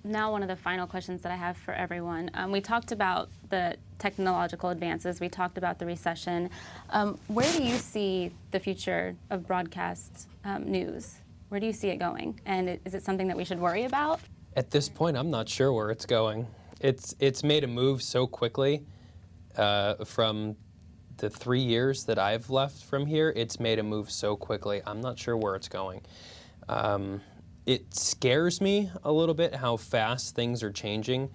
now one of the final questions that I have for everyone. We talked about the technological advances. We talked about the recession. Where do you see the future of broadcast news? Where do you see it going? And is it something that we should worry about? At this point, I'm not sure where it's going. It's made a move so quickly from the 3 years that I've left from here. It's made a move so quickly. I'm not sure where it's going. It scares me a little bit how fast things are changing.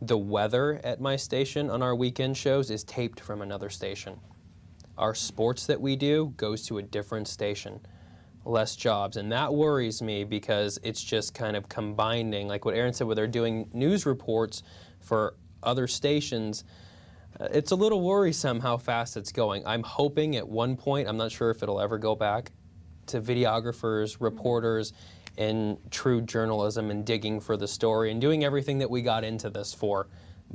The weather at my station on our weekend shows is taped from another station. Our sports that we do goes to a different station. Less jobs, and that worries me because it's just kind of combining, like what Aron said, where they're doing news reports for other stations. It's a little worrisome how fast it's going. I'm hoping at one point, I'm not sure if it'll ever go back, to videographers, reporters, and true journalism and digging for the story and doing everything that we got into this for.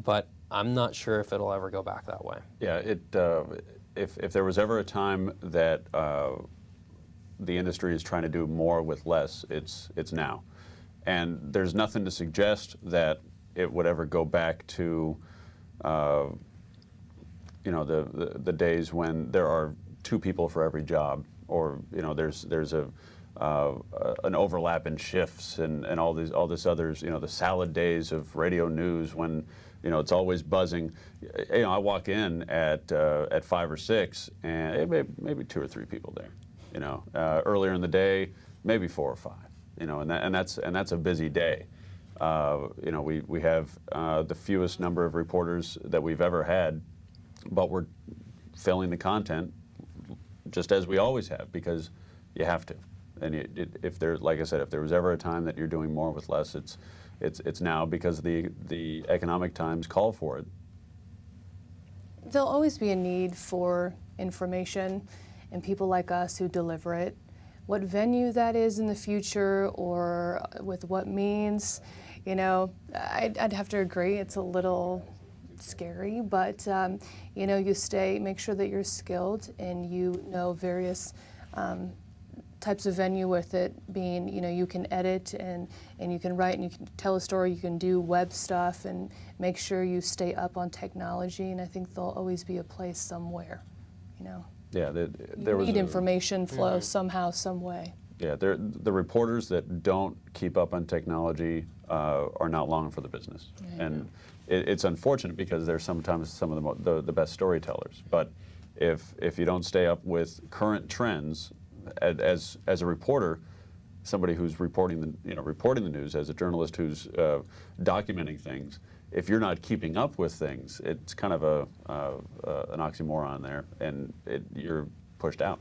But I'm not sure if it'll ever go back that way. Yeah, if there was ever a time that the industry is trying to do more with less, it's now. And there's nothing to suggest that it would ever go back to the days when there are 2 people for every job, or there's an overlap in shifts and all this others, the salad days of radio news when it's always buzzing. I walk in at 5 or 6 and maybe 2 or 3 people there. Earlier in the day, maybe 4 or 5. And that's a busy day. We have the fewest number of reporters that we've ever had, but we're filling the content just as we always have, because you have to. And like I said, if there was ever a time that you're doing more with less, it's now, because the economic times call for it. There'll always be a need for information and people like us who deliver it. What venue that is in the future, or with what means, I'd have to agree, it's a little scary, but you make sure that you're skilled and you know various types of venue, with it being, you can edit and you can write and you can tell a story, you can do web stuff, and make sure you stay up on technology, and I think there'll always be a place somewhere, Yeah, there was information flow somehow, some way. Yeah, the reporters that don't keep up on technology are not long for the business, and it's unfortunate because they're sometimes some of the best storytellers. But if you don't stay up with current trends, as a reporter, somebody who's reporting the news, as a journalist who's documenting things, if you're not keeping up with things, it's kind of an oxymoron there, and you're pushed out.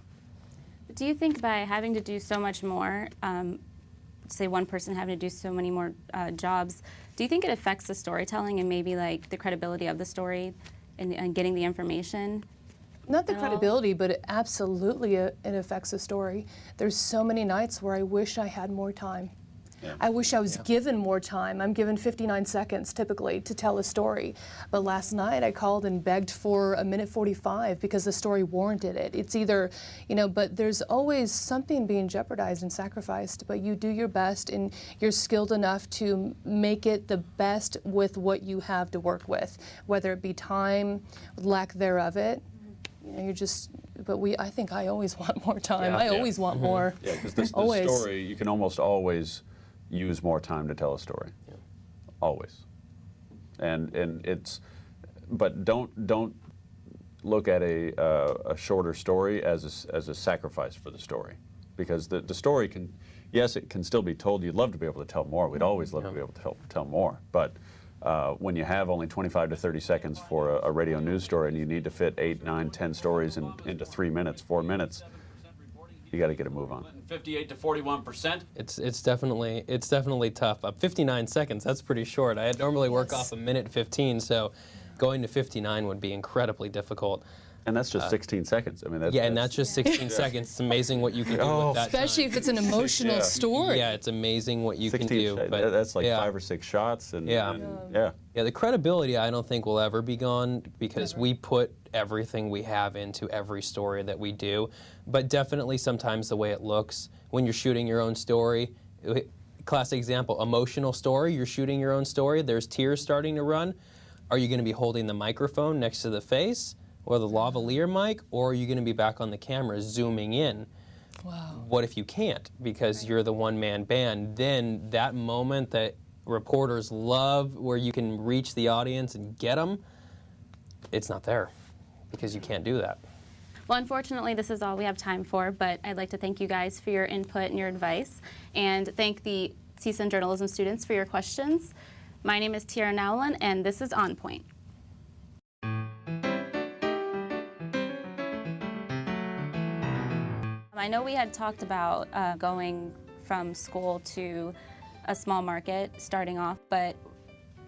Do you think by having to do so much more, say one person having to do so many more jobs, do you think it affects the storytelling and maybe like the credibility of the story and getting the information? Not the credibility, but it absolutely it affects the story. There's so many nights where I wish I had more time. Yeah. I wish I was given more time. I'm given 59 seconds typically to tell a story. But last night I called and begged for 1:45 because the story warranted it. It's either, but there's always something being jeopardized and sacrificed, but you do your best and you're skilled enough to make it the best with what you have to work with, whether it be time, lack thereof it. I think I always want more time. I always want more. Yeah, because the story, you can almost always use more time to tell a story. Yeah. Always. And but don't look at a shorter story as a sacrifice for the story, because the story can, yes, it can still be told. You'd love to be able to tell more. We'd always love to be able to tell more, but when you have only 25 to 30 seconds for a radio news story and you need to fit 8, 9, 10 stories into 3 minutes, 4 minutes, you got to get a move on. 58 to 41%. It's definitely tough. 59 seconds, that's pretty short. I normally work off 1:15, so going to 59 would be incredibly difficult. And that's just 16 seconds. I mean, and that's just 16 seconds. It's amazing what you can do with that Especially time. if it's an emotional story. Yeah, it's amazing what you can do. But that's like 5 or 6 shots. And the credibility I don't think will ever be gone, because we put everything we have into every story that we do. But definitely sometimes the way it looks when you're shooting your own story, classic example, emotional story. You're shooting your own story. There's tears starting to run. Are you going to be holding the microphone next to the face or the lavalier mic, or are you going to be back on the camera zooming in? Wow. What if you can't because you're the one-man band? Then that moment that reporters love where you can reach the audience and get them, it's not there because you can't do that. Well, unfortunately, this is all we have time for, but I'd like to thank you guys for your input and your advice, and thank the CSUN journalism students for your questions. My name is Tiaira Nowlin, and this is On Point. I know we had talked about going from school to a small market starting off, but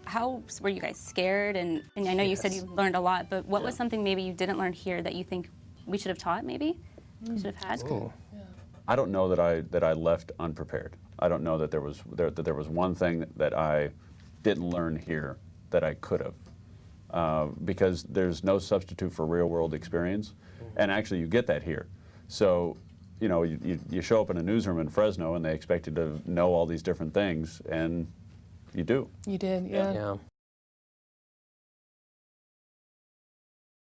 how were you guys scared? And I know you said you learned a lot, but what was something maybe you didn't learn here that you think we should have taught maybe? Should have had? Ooh. I don't know that I left unprepared. I don't know that there was one thing that I didn't learn here that I could have, because there's no substitute for real world experience, and actually you get that here. So, you know, you show up in a newsroom in Fresno and they expect you to know all these different things, and you do. You did, yeah. Yeah.